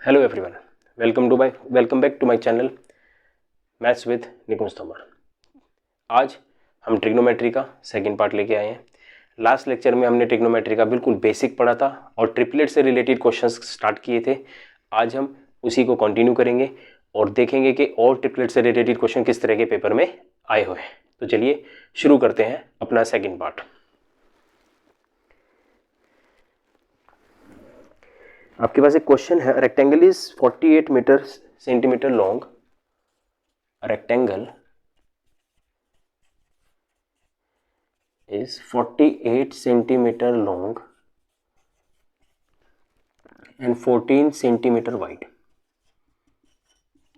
Hello everyone, welcome back to my channel maths with Nikunj Tomar. आज हम trigonometry का second part लेके आए हैं। लास्ट लेक्चर में हमने ट्रिग्नोमेट्री का बिल्कुल बेसिक पढ़ा था और ट्रिपलेट से रिलेटेड क्वेश्चंस स्टार्ट किए थे। आज हम उसी को कंटिन्यू करेंगे और देखेंगे कि और ट्रिपलेट से रिलेटेड क्वेश्चन किस तरह के पेपर में आए हुए हैं। तो चलिए शुरू करते हैं अपना सेकेंड पार्ट। आपके पास एक क्वेश्चन है, rectangle is 48 meter centimeter long, rectangle is 48 centimeter long and 14 centimeter wide.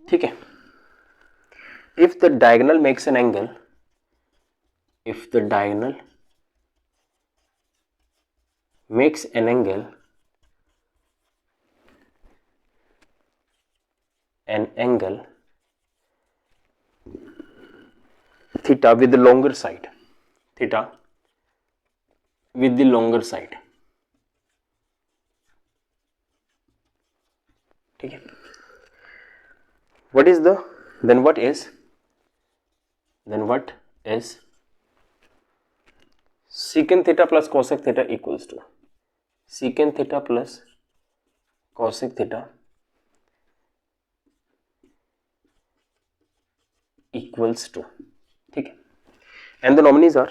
ठीक है। If the diagonal makes an angle, if the diagonal makes an angle theta with the longer side, theta with the longer side, ठीक है। what is secant theta plus cosec theta equals to secant theta plus cosec theta equals to, ठीक है। and the nominees are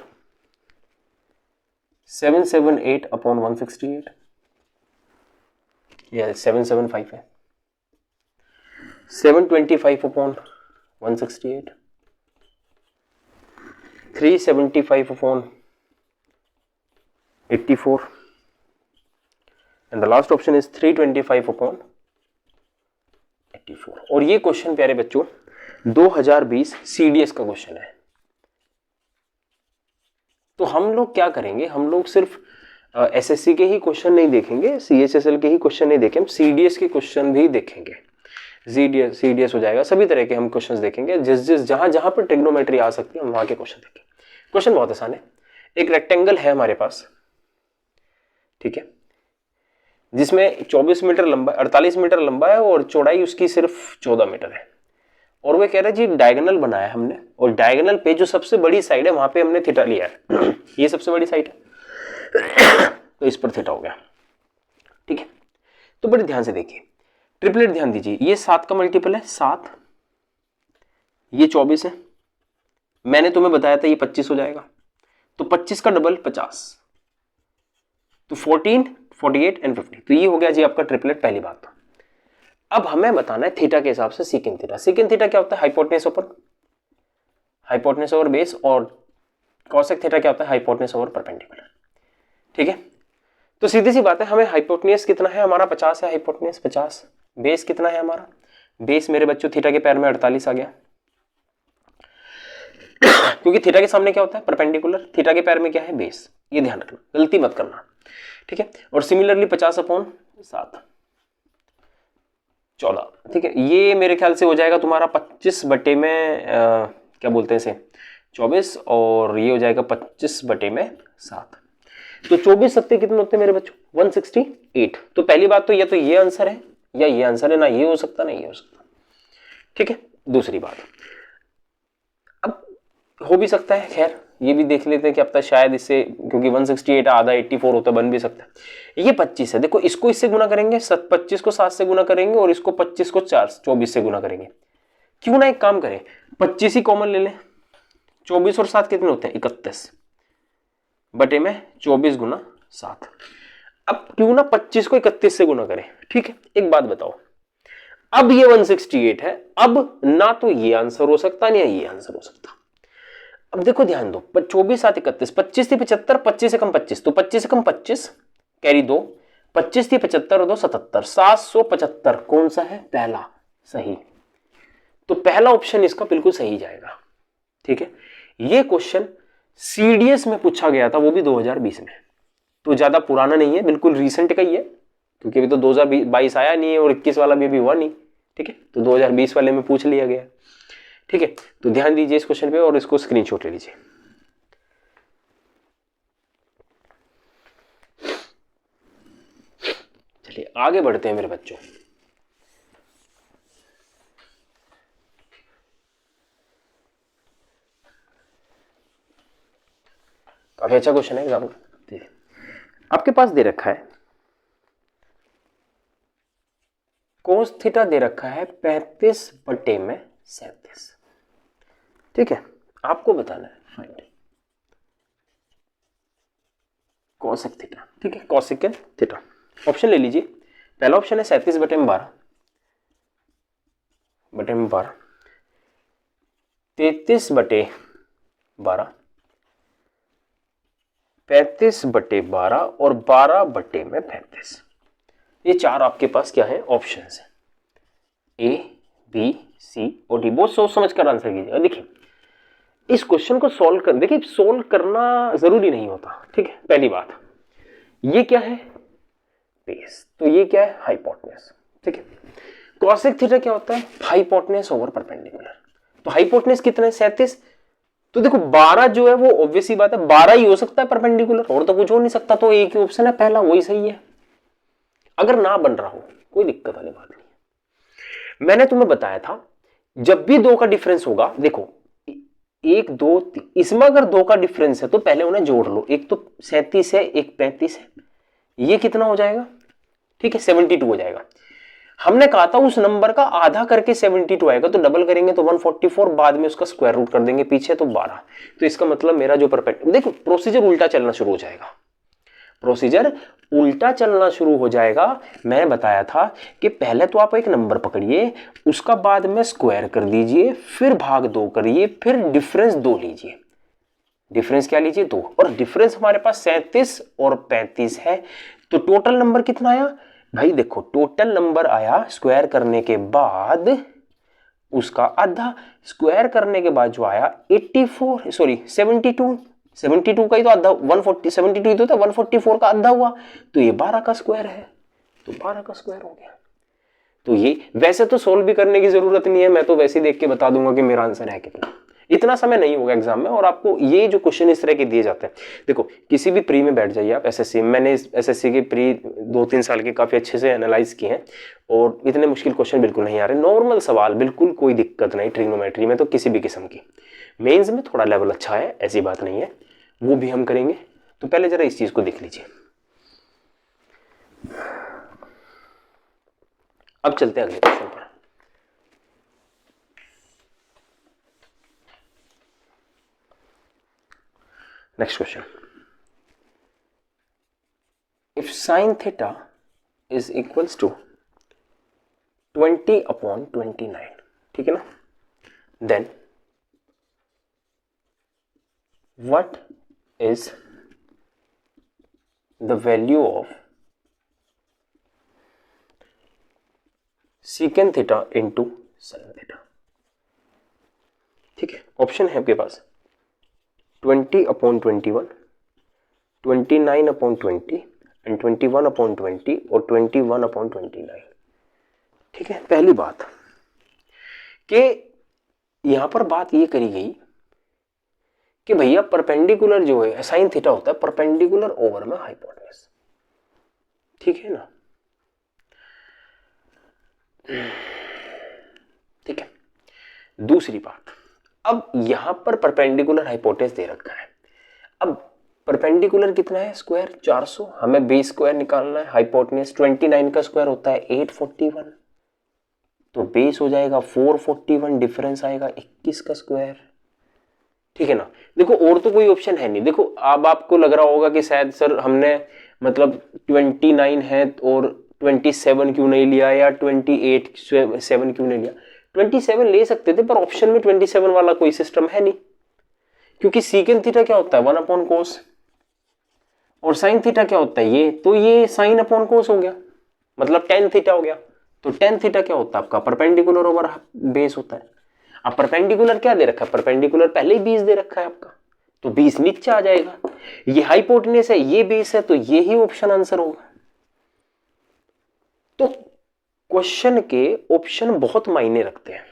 778 upon 168, या 775 है, 725 upon 168, 375 upon 84 and the last option is 325 upon 84। और ये question प्यारे बच्चों 2020 सीडीएस का question है। तो हम लोग क्या करेंगे, हम लोग सिर्फ एसएससी के ही क्वेश्चन नहीं देखेंगे, सीएचएसएल के ही क्वेश्चन नहीं देखेंगे, हम सीडीएस के क्वेश्चन भी देखेंगे। सीडीएस हो जाएगा, सभी तरह के हम क्वेश्चंस देखेंगे। जिस जहां पर ट्रिग्नोमेट्री आ सकती है हम वहां के क्वेश्चन देखेंगे। क्वेश्चन बहुत आसान है। एक रेक्टेंगल है हमारे पास, ठीक है, जिसमें 24 मीटर लंबा 48 मीटर लंबा है और चौड़ाई उसकी सिर्फ 14 मीटर है। और वो कह रहा है जी डायगोनल बनाया हमने और डायगोनल पे जो सबसे बड़ी साइड है वहां पे हमने थीटा लिया है ये सबसे बड़ी साइड है तो इस पर थीटा हो गया, ठीक है। तो बड़े ध्यान से देखिए, ट्रिपलेट ध्यान दीजिए, ये 7 का मल्टीपल है 7, ये 24 है, मैंने तुम्हें बताया था ये 25 हो जाएगा, तो 25 का डबल 50, तो 14, 48 एंड 50। तो ये हो गया जी आपका ट्रिपलेट, पहली बात। अब हमें बताना है थीटा के हिसाब से सीकेंट थीटा। सीकेंट थीटा क्या होता है? हाइपोटेनस ओवर बेस, और कॉसेक थीटा क्या होता है? हाइपोटेनस ओवर परपेंडिकुलर, ठीक है। तो सीधी सी बात है, हमें हाइपोटेनस कितना है हमारा? 50 है हाइपोटेनस 50। बेस कितना है हमारा? बेस मेरे बच्चों थीटा के पैर में 48 आ गया क्योंकि थीटा के सामने क्या होता है? परपेंडिकुलर। थीटा के पैर में क्या है? बेस। ये ध्यान रखना, गलती मत करना, ठीक है। और सिमिलरली 50/7 14, ठीक है। ये मेरे ख्याल से हो जाएगा तुम्हारा 25 बटे में क्या बोलते हैं इसे 24, और ये हो जाएगा 25 बटे में 7। तो 24 सत्ते कितने होते हैं मेरे बच्चों? 168। तो पहली बात तो या तो ये आंसर है या ये आंसर है, ना ये हो सकता ना ये हो सकता, ठीक है। दूसरी बात, अब हो भी सकता है, खैर ये भी देख लेते हैं कि अब तक शायद इससे, क्योंकि 168 आधा 84 होता बन भी सकता है। ये 25 है, देखो इसको इससे गुना करेंगे, 25 को 7 से गुना करेंगे और इसको 25 को 24 से गुना करेंगे। क्यों ना एक काम करें, 25 ही कॉमन ले लें। 24 और 7 कितने होते हैं? 31 बटे में 24 गुना 7। अब क्यों ना 25 को 31 से गुना करें, ठीक है। एक बात बताओ, अब ये 168 है, अब ना तो ये आंसर हो सकता ना ये आंसर हो सकता। अब देखो ध्यान दो, 24 7 31, 25 थी 75, 25 से कम 25, तो 25 से कम 25 कैरी 2, 25 थी 75 और 2 77, 775 कौन सा है? पहला सही। तो पहला ऑप्शन इसका बिल्कुल सही जाएगा, ठीक है। ये क्वेश्चन सीडीएस में पूछा गया था, वो भी 2020 में, तो ज्यादा पुराना नहीं है, बिल्कुल रिसेंट का ही है, क्योंकि अभी तो 2022 आया नहीं है और 21 वाला भी अभी हुआ नहीं, ठीक है। तो 2020 वाले में पूछ लिया गया, ठीक है। तो ध्यान दीजिए इस क्वेश्चन पे और इसको स्क्रीनशॉट ले लीजिए। चलिए आगे बढ़ते हैं मेरे बच्चों। काफी अच्छा क्वेश्चन है एग्जाम का। आपके पास दे रखा है कोस थीटा दे रखा है 35/37, ठीक है। आपको बताना है फाइंड कोसेक थीटा, ठीक है, कोसेक थीटा। ऑप्शन ले लीजिए। पहला ऑप्शन है 37/12, 33/12, 35/12 और 12/35। ये चार आपके पास क्या है ऑप्शन है, ए बी सी और डी। बहुत सोच समझ कर आंसर कीजिए। देखिए इस क्वेश्चन को सॉल्व कर, देखिए सॉल्व करना जरूरी नहीं होता, ठीक है। पहली बात, ये क्या है बेस, तो ये क्या है हाइपोटेनस, ठीक है। कोसेक थीटा क्या होता है हाइपोटेनस ओवर परपेंडिकुलर। तो हाइपोटेनस कितना है 37, तो देखो 12 जो है वो ऑब्वियस ही बात है 12 ही हो सकता है परपेंडिकुलर, और तो कुछ हो नहीं सकता, तो एक ही ऑप्शन है पहला, वही सही है। अगर ना बन रहा हो कोई दिक्कत वाली बात नहीं है। मैंने तुम्हें बताया था जब भी दो का डिफरेंस होगा, देखो 1 2 3, इसमें अगर दो का डिफरेंस है तो पहले उन्हें जोड़ लो, एक तो 37 है एक 35 है, ये कितना हो जाएगा, ठीक है 72 हो जाएगा। हमने कहा था उस नंबर का आधा करके 72 आएगा, तो डबल करेंगे तो 144, बाद में उसका स्क्वायर रूट कर देंगे पीछे तो 12। तो इसका मतलब मेरा जो परपेंडिकुलर, देखो प्रोसीजर उल्टा चलना शुरू हो जाएगा, प्रोसीजर उल्टा चलना शुरू हो जाएगा। मैंने बताया था कि पहले तो आप एक नंबर पकड़िए, उसका बाद में स्क्वायर कर दीजिए, फिर भाग 2 करिए, फिर डिफरेंस 2 लीजिए। डिफरेंस क्या लीजिए 2, और डिफरेंस हमारे पास 37 और 35 है। तो टोटल नंबर कितना आया भाई, देखो टोटल नंबर आया स्क्वायर करने के बाद उसका आधा, स्क्वायर करने के बाद जो आया 72 का ही तो आधा 140, 72 ही तो था, 144 का आधा हुआ, तो ये 12 का स्क्वायर है, तो 12 का स्क्वायर हो गया। तो ये वैसे तो सोल्व भी करने की जरूरत नहीं है, मैं तो वैसे ही देख के बता दूंगा कि मेरा आंसर है कितना। इतना समय नहीं होगा एग्जाम में, और आपको ये जो क्वेश्चन इस तरह के दिए जाते हैं, देखो किसी भी प्री में बैठ जाइए आप, एसएससी, मैंने एसएससी के प्री 2-3 साल के काफी अच्छे से एनालाइज किए हैं, और इतने मुश्किल क्वेश्चन बिल्कुल नहीं आ रहे, नॉर्मल सवाल, बिल्कुल कोई दिक्कत नहीं ट्रिग्नोमेट्री में तो किसी भी किस्म की। मेंस में थोड़ा लेवल अच्छा है, ऐसी बात नहीं है, वो भी हम करेंगे। तो पहले जरा इस चीज को देख लीजिए। अब चलते हैं अगले क्वेश्चन पर। Next question, if sine theta is equals to 20/29, ठीक है ना, then what is the value of secant theta into sine theta, ठीक है। ऑप्शन है आपके पास 20/21, 29/20 एंड 21/20 और 21/29, ठीक है। पहली बात कि यहां पर बात ये करी गई कि भैया परपेंडिकुलर जो है साइन थीटा होता है परपेंडिकुलर ओवर में हाइपोटेनस, ठीक है ना, ठीक है। दूसरी बात, अब यहां पर परपेंडिकुलर हाइपोटेनस दे रखा है, अब परपेंडिकुलर कितना है स्क्वायर 400, हमें बेस स्क्वायर निकालना है, हाइपोटेनस 29 का स्क्वायर होता है 841, तो बेस हो जाएगा 441, डिफरेंस आएगा 21 का स्क्वायर, ठीक है ना। देखो और तो कोई ऑप्शन है नहीं। देखो अब आपको लग रहा होगा कि शायद सर हमने मतलब 29 है और 27 क्यों नहीं लिया, या 28 क्यों नहीं लिया। 27 ले सकते थे, पर ऑप्शन में 27 वाला कोई सिस्टम है नहीं, क्योंकि सीकेंट थीटा क्या होता है 1/cos, और साइन थीटा क्या होता है ये, तो ये sin/cos हो गया, मतलब tan थीटा हो गया। तो tan थीटा क्या होता है आपका परपेंडिकुलर ओवर बेस होता है। अब परपेंडिकुलर क्या दे रखा है, परपेंडिकुलर पहले ही 20 दे रखा है आपका, तो 20 नीचे आ जाएगा। ये हाइपोटेनस है, ये बेस है, तो ये ही ऑप्शन आंसर होगा। तो क्वेश्चन के ऑप्शन बहुत मायने रखते हैं।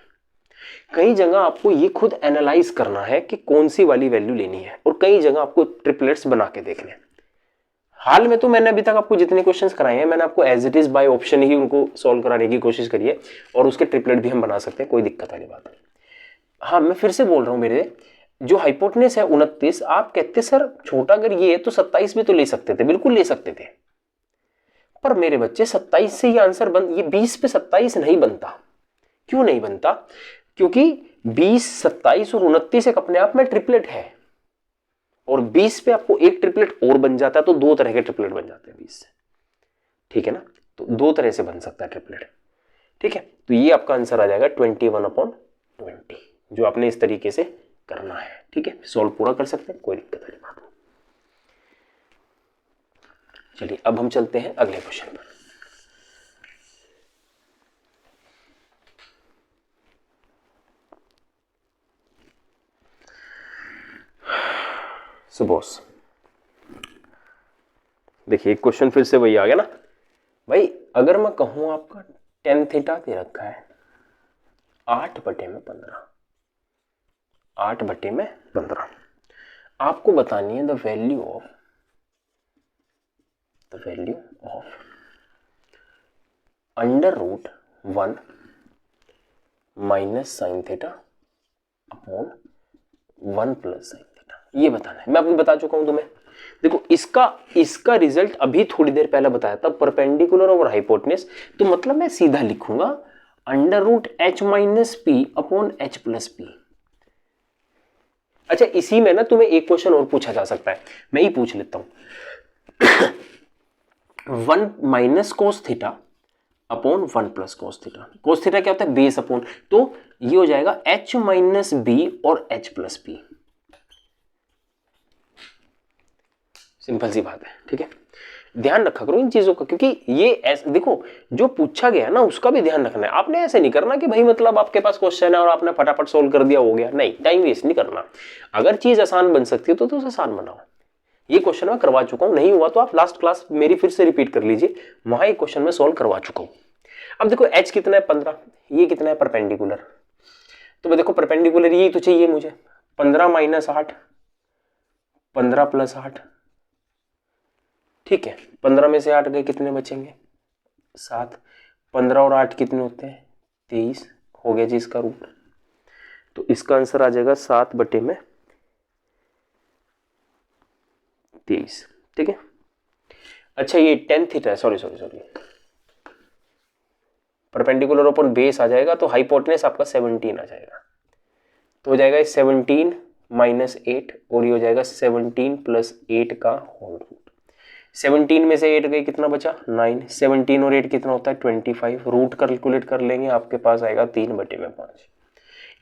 कई जगह आपको ये खुद एनालाइज करना है कि कौन सी वाली वैल्यू लेनी है, और कई जगह आपको ट्रिपलेट्स बना के देखने। हाल में तो मैंने अभी तक आपको जितने क्वेश्चंस कराए हैं, मैंने आपको as it is by option ही उनको सॉल्व कराने की कोशिश करी है, और उसके ट्रिपलेट भी हम बना सकते हैं, कोई दिक्कत वाली बात नहीं। हाँ मैं फिर से बोल रहा हूं मेरे, जो हाइपोटेनस है 29, आप कहते सर छोटा अगर ये है तो 27 भी तो ले सकते थे, बिल्कुल ले सकते थे, पर मेरे बच्चे 27 से ये आंसर बन, ये 20 पे 27 नहीं बनता। क्यों नहीं बनता? क्योंकि 20, 27 और 29 एक अपने आप में ट्रिपलेट है, और 20 पे आपको एक ट्रिपलेट और बन जाता है, तो दो तरह के ट्रिपलेट बन जाते हैं 20 से, ठीक है ना। तो दो तरह से बन सकता है ट्रिपलेट, ठीक है। तो ये आपका आंसर आ जाएगा 21/20, जो आपने इस तरीके से करना है, ठीक है। सॉल्व पूरा कर सकते हैं, कोई दिक्कत नहीं बात। चलिए अब हम चलते हैं अगले क्वेश्चन पर। बॉस देखिए क्वेश्चन फिर से वही आ गया ना भाई। अगर मैं कहूं आपका tan थीटा दे रखा है 8/15, 8/15, आपको बतानी है the value of √1 minus sine theta upon 1 plus sine theta, ये बताना है। मैं आपको बता चुका हूं तुम्हें, देखो इसका रिजल्ट अभी थोड़ी देर पहले बताया था, परपेंडिकुलर और हाइपोटेनस, तो मतलब मैं सीधा लिखूंगा √h minus P upon h plus P. अच्छा इसी में ना तुम्हें एक क्वेश्चन और पूछा जा सकता है, मैं ही पूछ लेता हूं 1 minus cos theta upon 1 plus cos theta. Cos theta क्या होता है? बेस अपॉन, तो ये हो जाएगा h माइनस बी और h प्लस पी। सिंपल सी बात है, ठीक है। ध्यान रखा करो इन चीजों का, क्योंकि ये ऐसे देखो जो पूछा गया ना उसका भी ध्यान रखना है। आपने ऐसे नहीं करना कि भाई मतलब आपके पास क्वेश्चन है और आपने फटाफट सोल्व कर दिया हो गया, नहीं, टाइम वेस्ट नहीं करना। अगर चीज आसान बन सकती है तो उसे आसान बनाओ। ये क्वेश्चन मैं करवा चुका हूं, नहीं हुआ तो आप लास्ट क्लास मेरी फिर से रिपीट कर लीजिए, वहां एक क्वेश्चन में सोल्व करवा चुका हूं। अब देखो h कितना है 15, ये कितना है परपेंडिकुलर, तो देखो परपेंडिकुलर यही तो चाहिए मुझे, 15 माइनस 8, 15 प्लस 8, ठीक है। 15 में से 8 गए, कितने बचेंगे? 7। 15 और 8 कितने होते हैं? 23 हो गया जी इसका रूट। तो इसका आंसर आ जाएगा 7/23, ठीक है। अच्छा ये tan थीटा है, सॉरी परपेंडिकुलर अपॉन बेस आ जाएगा, तो हाइपोटेनस आपका 17 आ जाएगा, तो हो जाएगा 17 माइनस 8, और ये हो जाएगा 17 प्लस 8 का होल रूट। 17 में से 8 गए, कितना बचा? 9। 17 और 8 कितना होता है? 25। रूट कैलकुलेट कर लेंगे, आपके पास आएगा 3/5।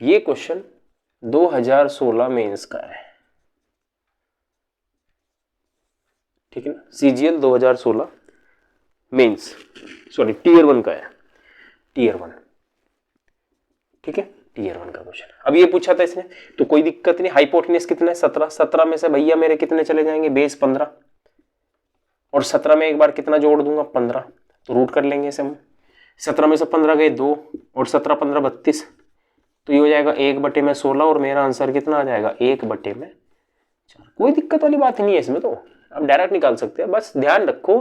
ये क्वेश्चन 2016 मेंस का है, ठीक है ना। CGL 2016 मेंस, सॉरी टीयर 1 का है, टीयर 1, ठीक है, टीयर 1 का क्वेश्चन। अब ये पूछा था इसने, तो कोई दिक्कत नहीं। हाइपोटेनस कितना है? 17। 17 में से भैया मेरे कितने चले जाएंगे? बेस 15, और 17 में एक बार कितना जोड़ दूंगा? 15, तो रूट कर लेंगे इसे हम। 17 में से 15 गए 2, और 17 15 32, तो ये हो जाएगा 1/16, और मेरा आंसर कितना आ जाएगा? 1/4। कोई दिक्कत वाली बात नहीं है इसमें, तो आप डायरेक्ट निकाल सकते हैं। बस ध्यान रखो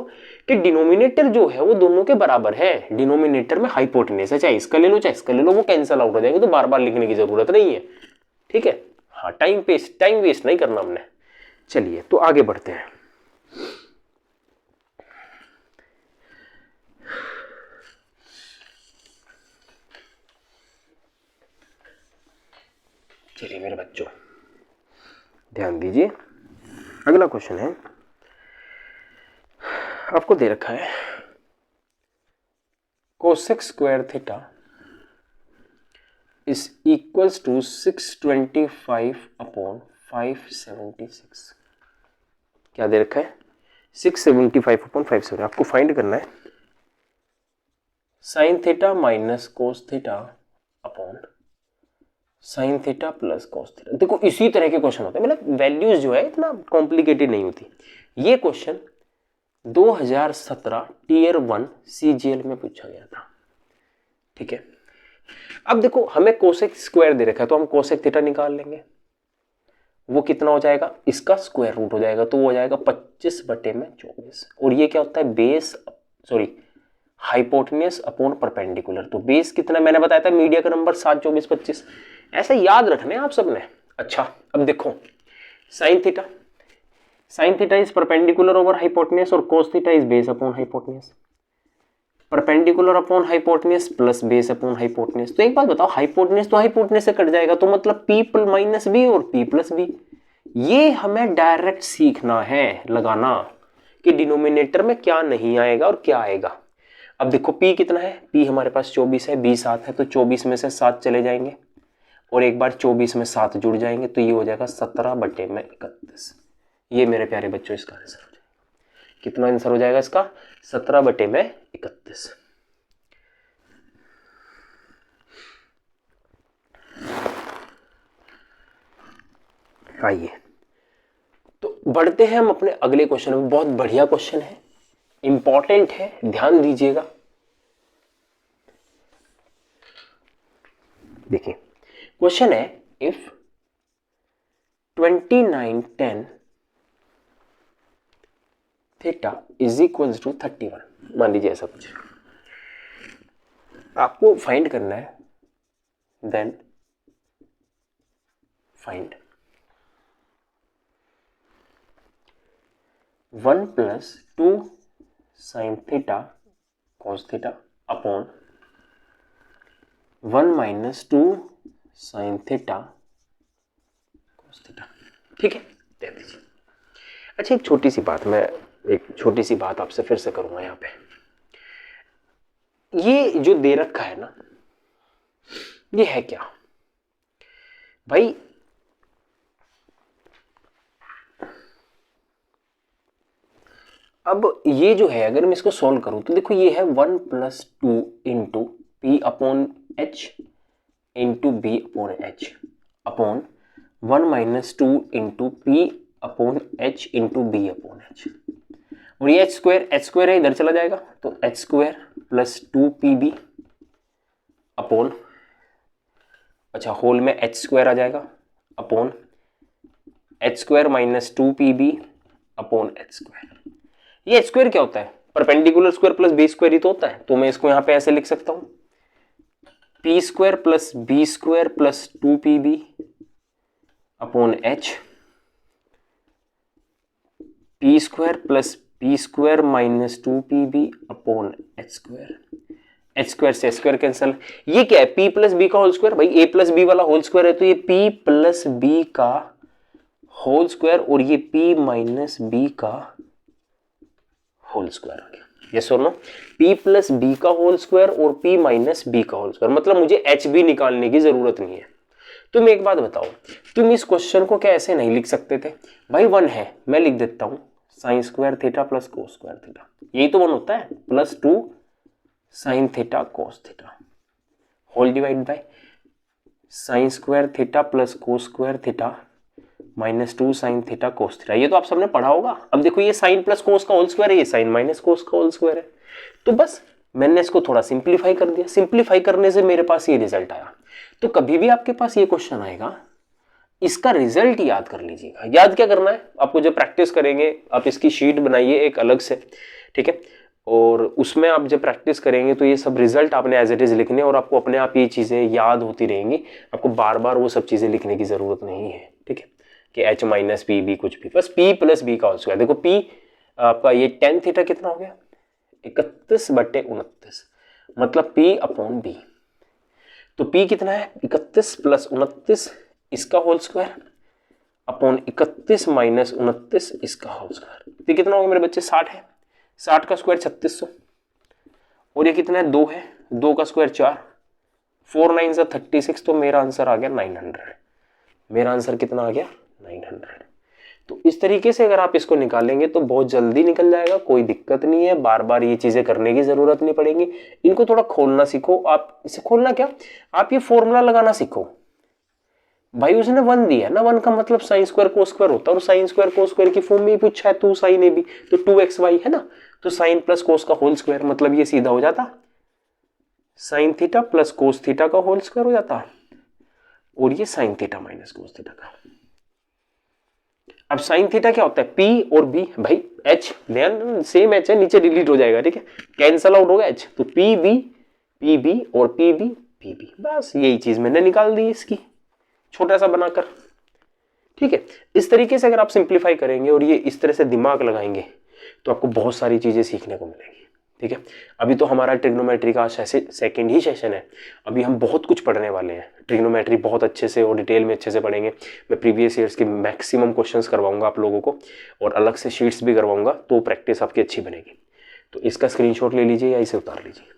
कि डिनोमिनेटर जो है वो दोनों के बराबर है। डिनोमिनेटर में हाइपोटेनस है, चाहे इसका ले लो चाहे इसका ले लो, वो कैंसिल आउट हो जाएंगे, तो बार बार लिखने की जरूरत नहीं है, ठीक है। हाँ टाइम वेस्ट नहीं करना हमने। चलिए तो आगे बढ़ते हैं। चलिए मेरे बच्चों ध्यान दीजिए, अगला क्वेश्चन है, आपको दे रखा है cosec square theta is equals to 625/576। क्या दे रखा है? 675/570। आपको फाइंड करना है sine theta minus cos theta upon sine theta plus cos theta. देखो इसी तरह के क्वेश्चन होते हैं, मतलब वैल्यूज जो है इतना कॉम्प्लिकेटेड नहीं होती। ये क्वेश्चन 2017 टीयर 1 CGL में पूछा गया था, ठीक है। अब देखो हमें कोसेक स्क्वायर दे रखा है, तो हम कोसेक थीटा निकाल लेंगे। वो कितना हो जाएगा? इसका स्क्वायर रूट हो जाएगा, तो वो हो जाएगा 25/24। और ये क्या होता है? Base, sorry hypotenuse upon perpendicular. तो बेस कितना मैंने बताया था, मीडिया का नंबर 7, 24, 25। ऐसे याद रखने आप सबने, अच्छा अब देखो sine theta, sine theta is perpendicular over hypotenuse और cos theta is base upon hypotenuse. Perpendicular upon hypotenuse plus base upon hypotenuse. तो एक बात बताओ, हाइपोटेन्यूज तो हाइपोटेन्यूज से कट जाएगा, तो मतलब p माइनस बी और p प्लस बी। ये हमें डायरेक्ट सीखना है, लगाना कि डिनोमिनेटर में क्या नहीं आएगा और क्या आएगा। अब देखो p कितना है, p हमारे पास 24 है, b 7 है, तो 24 में से 7 चले जाएंगे और एक बार 24 में 7 जुड़ जाएंगे, तो ये हो जाएगा 17/31। ये मेरे प्यारे बच्चों इसका आंसर हो जाएगा। कितना आंसर हो जाएगा इसका? 17/31। आइए तो बढ़ते हैं हम अपने अगले क्वेश्चन में। बहुत बढ़िया क्वेश्चन है, इंपॉर्टेंट है, ध्यान दीजिएगा। देखिए क्वेश्चन है, if 2910 theta is equal to 31, मान लीजिए ऐसा कुछ आपको फाइंड करना है, then find 1 + 2 sin theta cos theta upon 1 - 2 sin theta cos theta. ठीक है, दे दीजिए। अच्छा एक छोटी सी बात आपसे फिर से करूंगा यहाँ पे। ये जो दे रखा है ना, ये है क्या भाई? अब ये जो है, अगर मैं इसको सॉल्व करूं तो देखो ये है 1 + 2 into P upon H into B upon H upon 1 - 2 into P upon H into B upon H. और ये एच स्क्वायर है, इधर चला जाएगा, तो h² + 2pb अपॉन, अच्छा होल में h² आ जाएगा upon h² - 2pb upon h²। ये h² क्या होता है? Perpendicular square plus B square ही तो होता है। तो मैं इसको यहां पे ऐसे लिख सकता हूं, p² + b² + 2pb upon h, p² + b² - 2pb upon h²। h² से h² कैंसल। ये क्या है? p + b का होल स्क्वायर। भाई a + b वाला होल स्क्वायर है, तो ये p + b का होल स्क्वायर और ये p - b का होल स्क्वायर आ गया। यस और नो? p + b का होल स्क्वायर और p - b का होल स्क्वायर, मतलब मुझे h भी निकालने की जरूरत नहीं है। तुम एक बात बताओ, तुम इस क्वेश्चन को क्या ऐसे नहीं लिख सकते थे? भाई 1 है, मैं लिख देता हूं sin² थीटा + cos² थीटा, यही तो 1 होता है, +2 sin theta cos theta whole divide by sin² theta + cos² theta -2 sin theta cos theta. ये तो आप सबने पढ़ा होगा। अब देखो ये sin + cos का होल स्क्वायर है, ये sin - cos का होल स्क्वायर है। तो बस मैंने इसको थोड़ा सिंप्लीफाई कर दिया, सिंप्लीफाई करने से मेरे पास ये रिजल्ट आया। तो कभी भी आपके पास ये क्वेश्चन आएगा, इसका रिजल्ट याद कर लीजिएगा। याद क्या करना है आपको? जब प्रैक्टिस करेंगे आप इसकी शीट बनाइए एक अलग से, ठीक है, और उसमें आप जब प्रैक्टिस करेंगे तो ये सब रिजल्ट आपने एज इट इज लिखने, और आपको अपने आप ये चीजें याद होती रहेंगी। आपको बार बार वो सब चीजें लिखने की जरूरत नहीं है, ठीक है, कि h - pb कुछ भी, बस p + b का होल स्क्वायर। देखो p आपका ये tan थीटा कितना हो गया? 31/29, मतलब p अपॉन b। तो p कितना है? 31 + 29 इसका होल स्क्वायर अपॉन 31 - 29 इसका होल स्क्वायर। तो कितना होगा मेरे बच्चे? 60 है, 60 का स्क्वायर 3600, और ये कितना है? 2 है, 2 का स्क्वायर 4, 4 9 सा 36। तो मेरा आंसर आ गया 900। मेरा आंसर कितना आ गया? 900। तो इस तरीके से अगर आप इसको निकालेंगे तो बहुत जल्दी निकल जाएगा, कोई दिक्कत नहीं है, बार बार ये चीजें करने की जरूरत नहीं पड़ेगी। इनको थोड़ा खोलना सीखो। आप इसे खोलना क्या, आप ये फॉर्मूला लगाना सीखो। भाई उसने 1 दिया ना, 1 का मतलब sin² cos² होता है, और sin² cos² की फॉर्म में ही पूछा है, 2 sin AB, तो 2xy है ना, तो sin + cos का होल स्क्वायर, मतलब ये सीधा हो जाता sin थीटा + cos थीटा का होल स्क्वायर हो जाता, और ये sin थीटा - cos थीटा का। अब sin थीटा क्या होता है? p और b, भाई h ध्यान सेम h है, नीचे डिलीट हो जाएगा, ठीक है, कैंसल आउट होगा h, तो pb और pb, बस यही चीज मैंने निकाल दी इसकी, छोटा सा बनाकर। ठीक है, इस तरीके से अगर आप सिंप्लीफाई करेंगे और ये इस तरह से दिमाग लगाएंगे तो आपको बहुत सारी चीजें सीखने को मिलेंगी। ठीक है, अभी तो हमारा ट्रिग्नोमेट्री का सेकंड ही सेशन है, अभी हम बहुत कुछ पढ़ने वाले हैं। ट्रिग्नोमेट्री बहुत अच्छे से और डिटेल में अच्छे से पढ़ेंगे। मैं प्रीवियस ईयर्स के मैक्सिमम क्वेश्चंस करवाऊंगा आप लोगों को और अलग से शीट्स भी करवाऊंगा, तो प्रैक्टिस आपकी अच्छी बनेगी। तो इसका स्क्रीनशॉट ले लीजिए या इसे उतार लीजिए।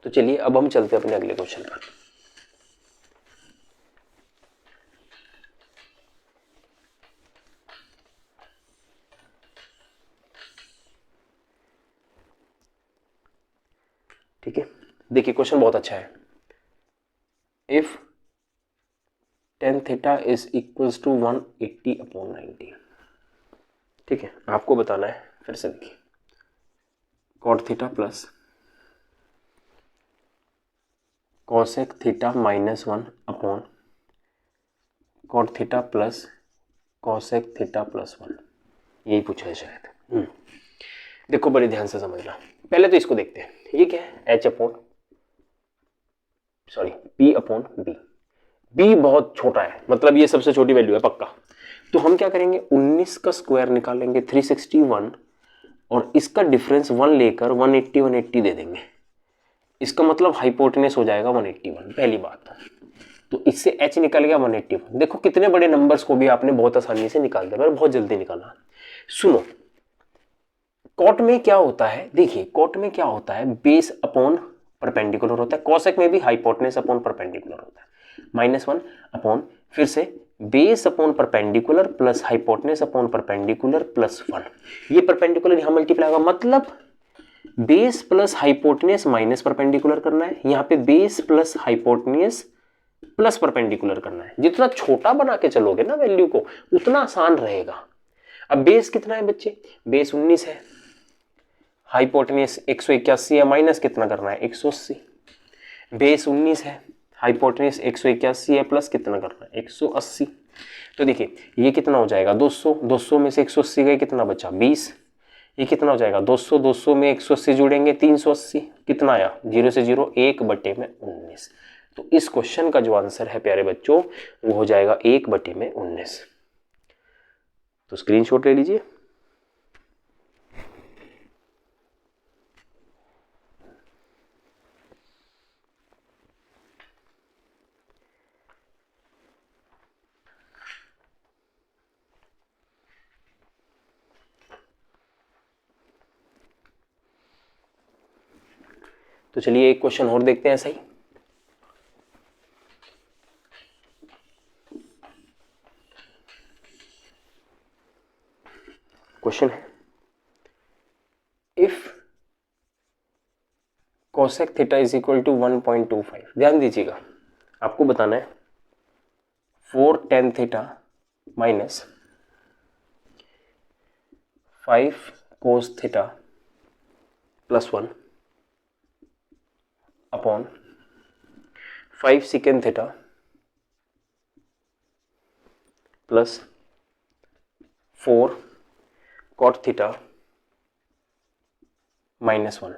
तो चलिए अब हम चलते हैं अपने अगले क्वेश्चन पर। ठीक है, देखिए क्वेश्चन बहुत अच्छा है। If tan theta is equals to 180/90। ठीक है, आपको बताना है, फिर से देखिए, cot theta plus cosec theta -1 cot theta plus cosec theta +1, यही पूछा है शायद। देखो बड़े ध्यान से समझना, पहले तो इसको देखते हैं। ये क्या है, P/B। B बहुत छोटा है, मतलब ये सबसे छोटी वैल्यू है पक्का। तो हम क्या करेंगे, 19 का स्क्वायर निकालेंगे 361 और इसका डिफरेंस 1 लेकर 180 दे देंगे। इसका मतलब हाइपोटेनस हो जाएगा 181, पहली बात। तो इससे h निकल गया 181। देखो कितने बड़े नंबर्स को भी आपने बहुत आसानी से निकाल दिया, बहुत जल्दी निकाला। सुनो, कॉट में क्या होता है, देखिए कॉट में क्या होता है, बेस अपॉन परपेंडिकुलर होता है। कॉसेक में भी हाइपोटेनस अपॉन परपेंडिकुलर होता है। -1 अपॉन फिर से base upon perpendicular plus hypotenuse upon perpendicular +1। ये परपेंडिकुलर यहां मल्टीप्लाई होगा, मतलब base plus hypotenuse minus perpendicular करना है, यहां पे base plus hypotenuse plus perpendicular करना है। जितना छोटा बना के चलोगे ना वैल्यू को, उतना आसान रहेगा। अब बेस कितना है बच्चे, बेस 19 है, हाइपोटेनस 181 है, माइनस कितना करना है 180। बेस 19 है, हाइपोटेनस 181 है, प्लस कितना करना है 180। तो देखिए ये कितना हो जाएगा 200, 200 में से 180 गए, कितना बचा 20। ये कितना हो जाएगा 200, 200 में 180 जुड़ेंगे 380, कितना आया 0 से 0, 1/19। तो इस क्वेश्चन का जो आंसर है प्यारे बच्चों, वो हो जाएगा 1/19। तो स्क्रीनशॉट ले लीजिए। तो चलिए एक क्वेश्चन और देखते हैं ऐसा ही। क्वेश्चन है, if cosec theta is equal to 1.25। ध्यान दीजिएगा, आपको बताना है 4 tan theta minus 5 cos theta +1 upon 5 secant theta plus 4 cot theta -1।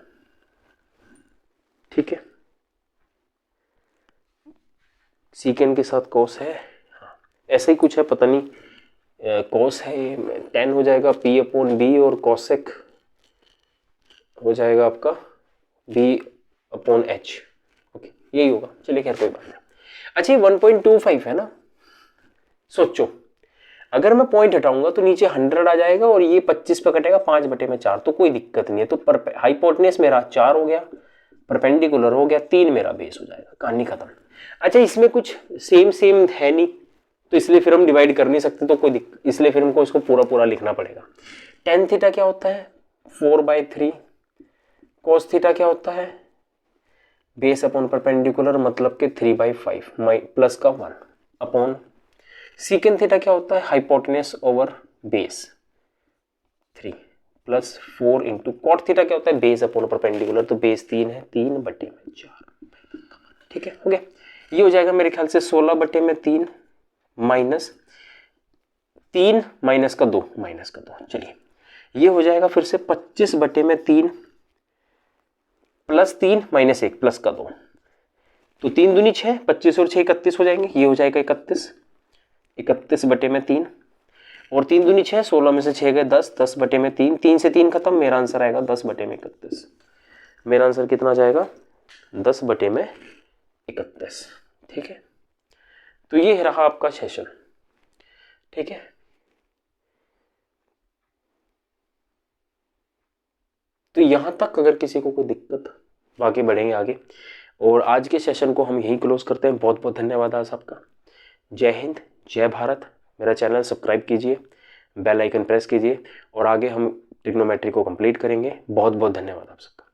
ठीक है, सीकेंड के साथ कॉस है, ऐसा ही कुछ है, पता नहीं कॉस है, tan हो जाएगा P/B और कॉसेक हो जाएगा आपका B/H। ओके, यही होगा, चलिए खैर कोई बात नहीं। अच्छा ये 1.25 है ना, सोचो अगर मैं पॉइंट हटाऊंगा तो नीचे 100 आ जाएगा और ये 25 पे कटेगा 5/4, तो कोई दिक्कत नहीं है। तो हाइपोटेनस मेरा 4 हो गया, परपेंडिकुलर हो गया 3, मेरा बेस हो जाएगा, कहानी खत्म। अच्छा इसमें कुछ सेम है नहीं, तो इसलिए फिर हम डिवाइड कर नहीं सकते, तो कोई दिक्कत, इसलिए फिर हमको इसको पूरा लिखना पड़ेगा। tan थीटा क्या होता है 4/3, cos थीटा क्या होता है बेस अपॉन परपेंडिकुलर, मतलब के 3/5 प्लस का 1 अपॉन सीकेंड थीटा क्या होता है hypotenuse over base 3 plus 4 into cot theta क्या होता है, बेस अपॉन परपेंडिकुलर, तो बेस 3 है, 3/4। ठीक है, हो गया। ये हो जाएगा मेरे ख्याल से 16/3 माइनस 3 माइनस का 2 चलिए ये हो जाएगा फिर से 25/3 प्लस 3 माइनस 1 प्लस का 2, तो 3 दूनी 6, 25 और 6 31 हो जाएंगे, ये हो जाएगा 31/3 और 3 दूनी 6, 16 में से 6 गए 10, 10/3, 3 से 3 खत्म, मेरा आंसर आएगा 10/31। मेरा आंसर कितना जाएगा 10/31। ठीक है, तो ये रहा आपका सेशन। ठीक है, तो यहां तक अगर किसी को कोई दिक्कत, बाकी बढ़ेंगे आगे। और आज के सेशन को हम यहीं क्लोज करते हैं। बहुत बहुत धन्यवाद आज आपका। जय हिंद, जय भारत। मेरा चैनल सब्सक्राइब कीजिए, बेल आइकन प्रेस कीजिए और आगे हम ट्रिग्नोमेट्री को कंप्लीट करेंगे। बहुत बहुत धन्यवाद आप सबका।